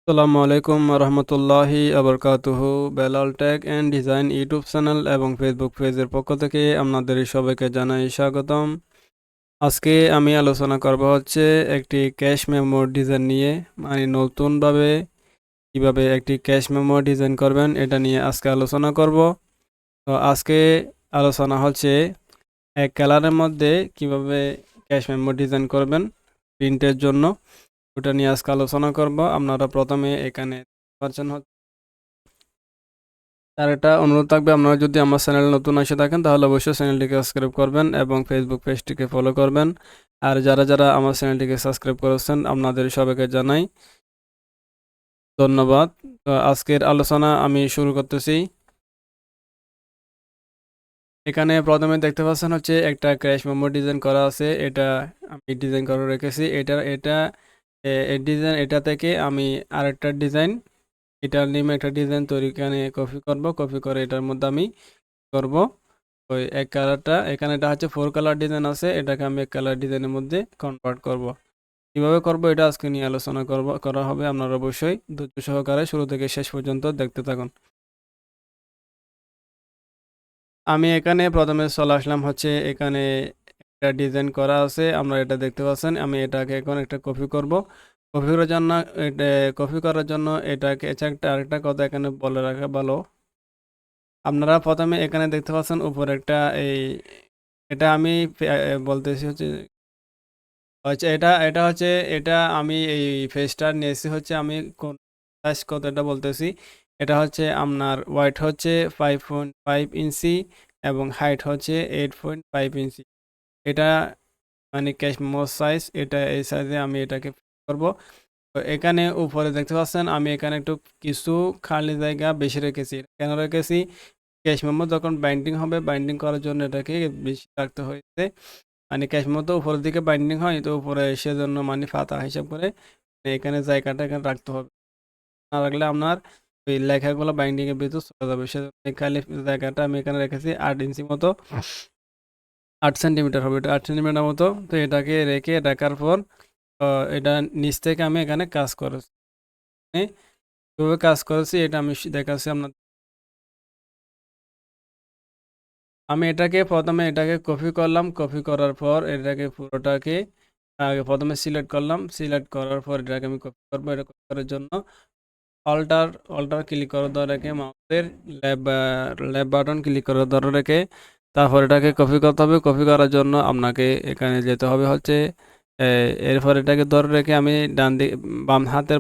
আসসালামু আলাইকুম রহমতুল্লাহি আবরকাতুহু। Belal tech and design YouTube channel এবং ফেসবুক পেজের পক্ষ থেকে আপনাদের সবাইকে জানাই স্বাগতম। আজকে আমি আলোচনা করব হচ্ছে একটি ক্যাশ মেমো ডিজাইন নিয়ে, মানে নতুনভাবে কিভাবে একটি ক্যাশ মেমো ডিজাইন করবেন এটা নিয়ে আজকে আলোচনা করব। তো আজকে আলোচনা হচ্ছে এক কালারের মধ্যে কিভাবে ক্যাশ মেমো ডিজাইন করবেন প্রিন্টের জন্য, ওটা নিয়ে আজকে আলোচনা করব। আপনারা প্রথমে এখানে পাচ্ছেন। আর এটা অনুরোধ থাকবে, আপনারা যদি আমার চ্যানেল নতুন এসে থাকেন তাহলে অবশ্যই চ্যানেলটিকে সাবস্ক্রাইব করবেন এবং ফেসবুক পেজটিকে ফলো করবেন। আর যারা যারা আমার চ্যানেলটিকে সাবস্ক্রাইব করেছেন আপনাদের সবাইকে জানাই ধন্যবাদ। তো আজকের আলোচনা আমি শুরু করতেছি। এখানে প্রথমে দেখতে পাচ্ছেন হচ্ছে একটা ক্র্যাশ মেমো ডিজাইন করা আছে, এটা আমি ডিজাইন করে রেখেছি। এই ডিজাইন এটা থেকে আমি আরেকটা ডিজাইন, এটার নেমে একটা ডিজাইন তৈরি এখানে কপি করে এটার মধ্যে আমি করব ওই এক কালারটা। এখানে এটা হচ্ছে 4 কালার ডিজাইন আছে, এটাকে আমি এক কালার ডিজাইনের মধ্যে কনভার্ট করব। কিভাবে করব এটা আজকে নিয়ে আলোচনা করা হবে। আপনারা অবশ্যই ধৈর্য সহকারে শুরু থেকে শেষ পর্যন্ত দেখতে থাকুন। আমি এখানে প্রথমে চলে আসলাম হচ্ছে এখানে একটা ডিজাইন করা আছে, আমরা এটা দেখতে পাচ্ছেন। আমি এটাকে এখন একটা কপি করব। কপি করার জন্য এটা কপি করার জন্য এটাকে আরেকটা কথা এখানে বলে রাখা ভালো। আপনারা প্রথমে এখানে দেখতে পাচ্ছেন উপরে একটা এই, এটা আমি বলতেছি হচ্ছে আচ্ছা, এটা এটা হচ্ছে এটা আমি এই ফেসটা নিয়েছি হচ্ছে, আমি কোন সাইজ কত এটা বলতেছি। এটা হচ্ছে আপনার ওয়াইড হচ্ছে 5.5 ইঞ্চি এবং হাইট হচ্ছে 8.5 ইঞ্চি। এটা মানে ক্যাশ মোর সাইজ, এটা এই সাইজে আমি এটাকে করব। তো এখানে উপরে দেখতে পাচ্ছেন আমি এখানে একটু কিছু খালি জায়গা বেশি রেখেছি। কেন রেখেছি? ক্যাশ মেমো যখন বাইন্ডিং হবে, বাইন্ডিং করার জন্য এটাকে বেশি রাখতে হয়েছে। মানে ক্যাশ মেমো তো উপরের দিকে বাইন্ডিং হয়, তো উপরে সেজন্য মানে ফাতা হিসাব করে এখানে জায়গাটা এখানে রাখতে হবে। না রাখলে আপনার ওই লেখাগুলো বাইন্ডিং এর ভিতর চলে যাবে। সেজন্য এই খালি জায়গাটা আমি এখানে রেখেছি 8 ইঞ্চি মতো, 8 সেন্টিমিটার হবে, এটা 8 সেন্টিমিটার মতো। তো এটাকে রেখে রাখার পর এটা নিচ থেকে আমি এখানে কাজ করেছি। কিভাবে কাজ করেছি এটা আমি দেখাচ্ছি আপনার। আমি এটাকে প্রথমে এটাকে কপি করলাম, কপি করার পর এটাকে পুরোটাকে আগে প্রথমে সিলেক্ট করলাম, সিলেক্ট করার পর এটাকে আমি কপি করবো। এটা কপি করার জন্য অল্টার অল্টার ক্লিক করে ধরে রেখে মাউসের লেফট বাটন ক্লিক করে ধরে রেখে তারপর এটাকে কপি করতে হবে। কপি করার জন্য আপনাকে এখানে যেতে হবে হচ্ছে এরপর এটাকে ধরে রেখে আমি ডান দিকে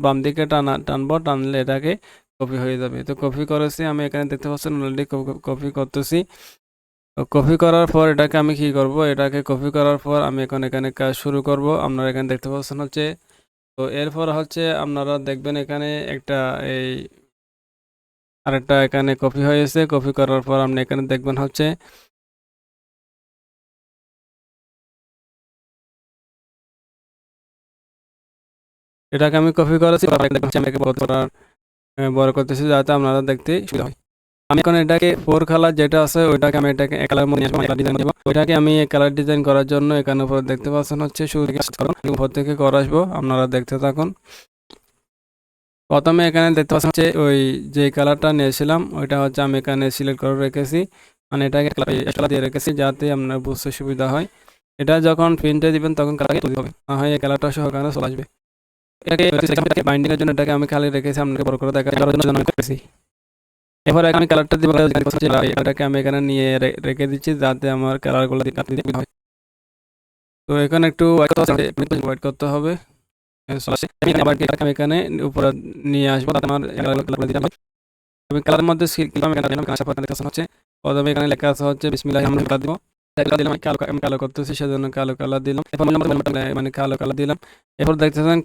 বাম দিকে টানবো, টানলে এটাকে কপি হয়ে যাবে। তো কপি করেছি আমি, এখানে দেখতে পাচ্ছেন অলরেডি কপি করতেছি। কপি করার পর এটাকে আমি কি করব, এটাকে কপি করার পর আমি এখন এখানে কাজ শুরু করব। আপনারা এখানে দেখতে পাচ্ছেন হচ্ছে, তো এরপর হচ্ছে আপনারা দেখবেন এখানে একটা এই আরেকটা এখানে কপি হয়েছে। কপি করার পর আপনি এখানে দেখবেন হচ্ছে এটাকে আমি কপি করেছি। দেখবেন হচ্ছে আমি একে বড় করতেছি যাতে আপনারা দেখতে সুবিধা হয়। আমি এখন এটাকে 4 কালার যেটা আছে ওইটাকে আমি এটাকে এক কালার মধ্যে নিয়ে আসবো, কালার ডিজাইন দেবো। ওইটাকে আমি কালার ডিজাইন করার জন্য এখানে উপরে দেখতে পাচ্ছেন হচ্ছে শুরু থেকে উপর থেকে করে আসবো। আপনারা দেখতে থাকুন। প্রথমে এখানে দেখতে পাচ্ছেন হচ্ছে ওই যে কালারটা নিয়েছিলাম ওইটা হচ্ছে আমি এখানে সিলেক্ট করে রেখেছি, মানে এটাকে কালার দিয়ে রেখেছি যাতে আপনার বুঝতে সুবিধা হয়। এটা যখন প্রিন্টে দিবেন তখন কালার তুলতে হবে, না হয় এই কালারটা সহ কালার চলে আসবে। এটাকে বাইন্ডিং এর জন্য এটাকে আমি খালি রেখেছি, আপনাকে বড় করে দেখার জন্য আমি করেছি। এরপর আমি কালারটা দিব, এটাকে আমি এখানে নিয়ে রেখে দিচ্ছি যাতে আমার কালারগুলো দিতে হয়। তো এখানে একটু হোয়াইট করতে হবে। আমি এখানে উপরে নিয়ে আসবো তাতে আমার আমি কালারের মধ্যে হচ্ছে প্রথমে এখানে লেখা আছে হচ্ছে বিসমিল্লাহির রহমানির রহিম দিব। দিলাম আমি কালো করতেছি সেজন্য কালো কালার দিলাম। এরপর মানে কালো কালার দিলাম। এরপর দেখতেছেন আমি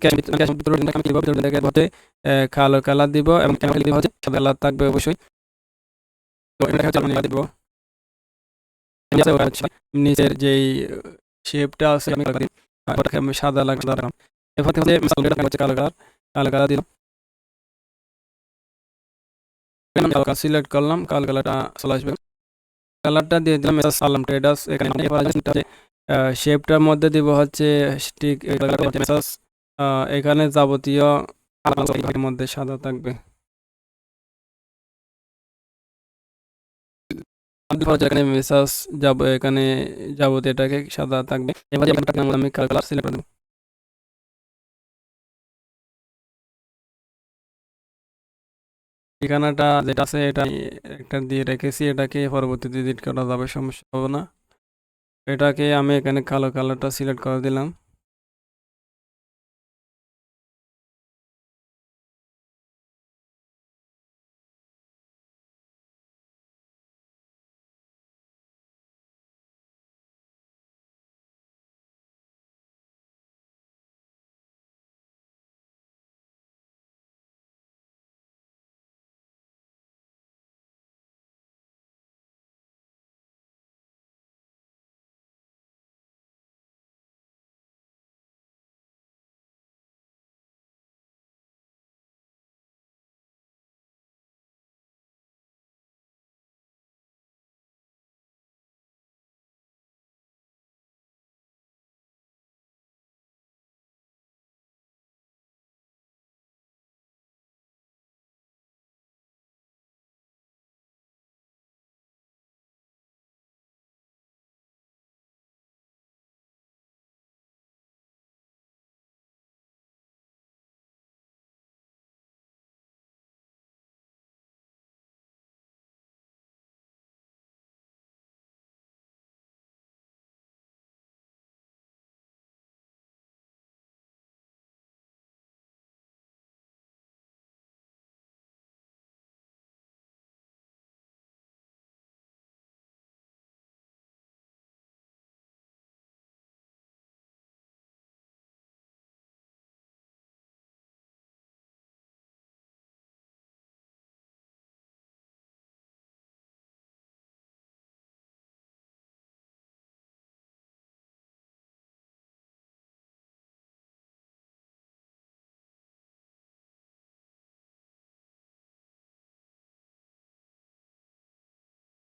কিভাবে হচ্ছে কালো কালার দিব এবং দিব হচ্ছে সাদা কালার থাকবে অবশ্যই। তো এটা হচ্ছে আমি দিব নিচের যেই শেপটা আছে আমি সাদা লাগলাম। এরপর হচ্ছে কালো কালার দিলাম। কালো কালার সিলেক্ট করলাম, কালো কালারটা চলে আসবে। কালারটা দিয়ে দিলাম সালাম ট্রেডার্স। এখানে শেপটার মধ্যে দিব হচ্ছে স্টিক। এখানে যাবতীয় এর মধ্যে সাদা থাকবে। এখানে মেসাজ যাব, এখানে যাবত এটাকে সাদা থাকবে। এবার আমি কালার সিলেক্ট করে দেবো। ঠিকানাটা যেটা আছে এটা একটা দিয়ে রেখেছি, এটাকে পরবর্তীতে এডিট করা যাবে, সমস্যা হবে না। এটাকে আমি এখানে কালো কালারটা সিলেক্ট করে দিলাম।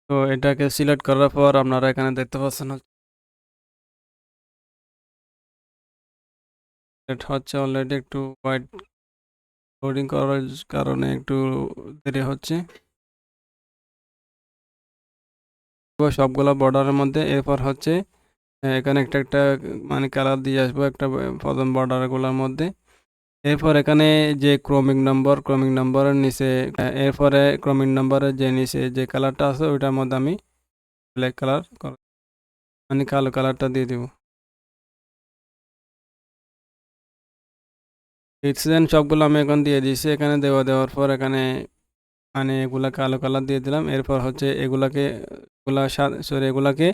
তো এটাকে সিলেক্ট করার পর আপনারা এখানে দেখতে পাচ্ছেন এটা হচ্ছে অলরেডি একটু হোয়াইট লোডিং করার কারণে একটু দেরি হচ্ছে। তো সবগুলা বর্ডারের মধ্যে এরপর হচ্ছে এখানে একটা একটা মানে কালার দিয়ে আসবো একটা প্রথম বর্ডারগুলোর মধ্যে। এরপর এখানে যে ক্রমিক নম্বরের নিচে এরপরে ক্রমিক নম্বরের যে নিচে যে কালারটা আছে ওইটার মধ্যে আমি ব্ল্যাক কালার মানে কালো কালারটা দিয়ে দিব। সিটিজেন সবগুলো আমি এখন দিয়ে দিয়েছি। এখানে দেওয়ার পর এখানে মানে এগুলা কালো কালার দিয়ে দিলাম। এরপর হচ্ছে এগুলাকে এগুলাকে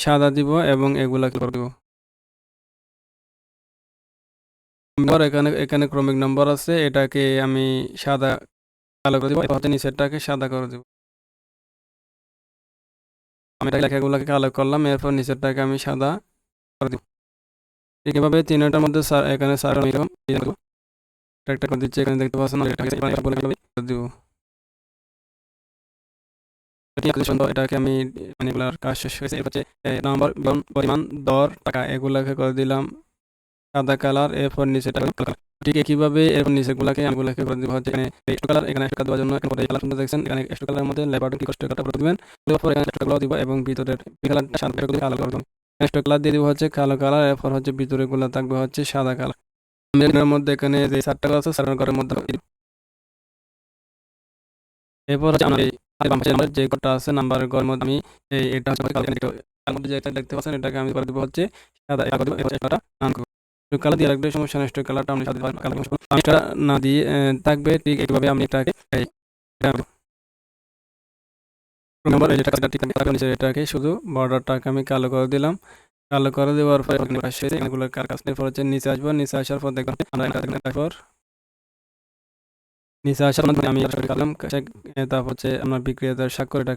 সাদা দিব এবং এগুলাকে করে দিব। এখানে এখানে ক্রমিক নম্বর আছে, এটাকে আমি সাদা কালো করে দিব। এরপর হচ্ছে নিচেরটাকে সাদা করে দিব। আমি লেখাগুলোকে কালো করলাম, এরপর নিচেরটাকে আমি সাদা করে দিব। ঠিক এভাবে তিনটার মধ্যে এখানে একটা করে দিচ্ছি, এখানে দেখতে পাচ্ছেন দিব। এটাকে আমি মানে এগুলার কাজ শেষ হয়েছে। এবার হচ্ছে নাম্বার, পরিমাণ, দর, টাকা এগুলাকে করে দিলাম সাদা কালার। এরপর নিচে ঠিক একইভাবে এরপর নিচেগুলাকে আমগুলাকে করে দিব হচ্ছে এখানে এক্সট্রা কালার। এখানে এক্সট্রা দেওয়ার জন্য এখানে কালার সুন্দর দেখছেন, এখানে এক্সট্রা কালারের মধ্যে লেবার কি কষ্ট কালারটা করে দিবেন। এরপর এখানে এক্সট্রা কালার দিব এবং ভিতরের কালারটা সাদা করে কালো করে দেব। এক্সট্রা কালার দিয়ে দিব হচ্ছে কালো কালার। এরপর হচ্ছে ভিতরে গুলা থাকবে হচ্ছে সাদা কালার। এর মধ্যে এখানে যে 4টা কালার আছে 4টার ঘরের মধ্যে এরপর হচ্ছে আমার এই যে ঘরটা আছে নাম্বারের ঘরের মধ্যে আমি এটা হচ্ছে তার মধ্যে যেটা দেখতে পাচ্ছেন এটাকে আমি করে দেবো হচ্ছে সাদা করে দেবো। এরপর এটা নাম করব। কালার দিয়ে রাখলে সমস্যা নষ্ট, কালারটা আপনি সাদা কালার আমি এটা না দিয়ে থাকবে। ঠিক এইভাবে আমি এটাকে নাম্বার যেটা ঠিক আমি নিচে এটাকে শুধু বর্ডারটাকে আমি কালো করে দিলাম। কালো করে দেওয়ার পর এগুলো কার কাছে পর হচ্ছে নিচে আসবো। নিচে আসার পর দেখবেন আমরা তারপর নিচে আসার মাধ্যমে আমি কালাম তারপর হচ্ছে আমার বিক্রেতার স্বাক্ষর এটা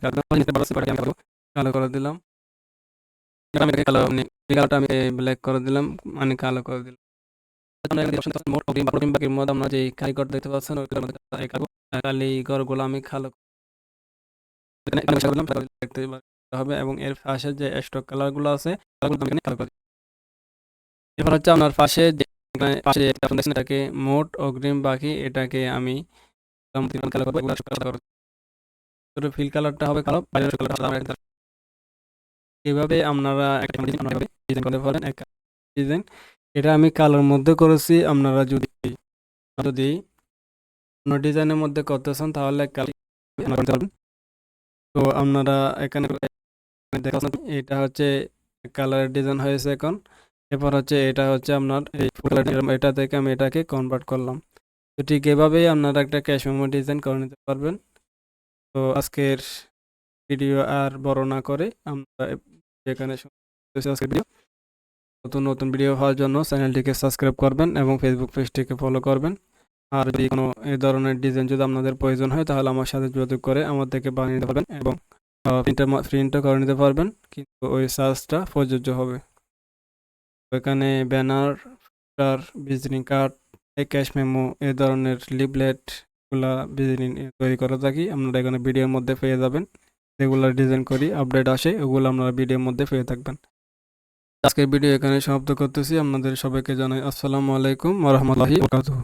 কালো করে দিলাম। আমি কালোটা আমি ব্ল্যাক করে দিলাম, মানে কালো করে দিলাম। বাকির মধ্যে আমরা যে কারিগর দেখতে পাচ্ছেন কালীগরগুলো আমি কালো দেখতে হবে এবং এর পাশে যে স্টক কালারগুলো আছে কালো করে এবার হচ্ছে আপনার পাশে যে পাশে একটা অপশন দেখছেন, এটাকে মোট অগ্রিম বাকি, এটাকে আমি কালার করবো। এগুলো ফিল কালারটা হবে কালো, বাইরের কালারটা সাদা। এভাবে আপনারা একটা ডিজাইন করতে পারেন। এক ডিজাইন এটা আমি কালার মধ্যে করেছি। আপনারা যদি যদি অন্য ডিজাইনের মধ্যে করতে চান তাহলে কালার করতে পারবেন। তো আপনারা এখানে দেখাচ্ছেন এটা হচ্ছে কালারের ডিজাইন হয়েছে এখন। এরপর হচ্ছে এটা হচ্ছে আপনার এই এটা থেকে আমি এটাকে কনভার্ট করলাম। তো ঠিক এভাবেই আপনারা একটা ক্যাশ মেমো ডিজাইন করে নিতে পারবেন। তো আজকের ভিডিও আর বড় না করে আমরা এখানে আজকের ভিডিও। নতুন নতুন ভিডিও হওয়ার জন্য চ্যানেলটিকে সাবস্ক্রাইব করবেন এবং ফেসবুক পেজটিকে ফলো করবেন। আর যদি কোনো এই ধরনের ডিজাইন যদি আপনাদের প্রয়োজন হয় তাহলে আমার সাথে যোগাযোগ করে আমার থেকে বানিয়ে নিতে পারবেন এবং প্রিন্টও করে নিতে পারবেন, কিন্তু ওই চার্জটা প্রযোজ্য হবে। এখানে banner, visiting card, cash memo, এই ধরনের লিফলেটগুলা ভিজিটিং তৈরি করে থাকি। আপনারা এখানে ভিডিওর মধ্যে পেয়ে যাবেন। রেগুলার ডিজাইন করি, আপডেট আসে, ওগুলো আপনারা ভিডিওর মধ্যে পেয়ে থাকবেন। আজকের ভিডিও এখানে সমাপ্ত করতেছি। আপনাদের সবাইকে জানাই আসসালামু আলাইকুম ওয়া রাহমাতুল্লাহি ওয়া বারাকাতুহু।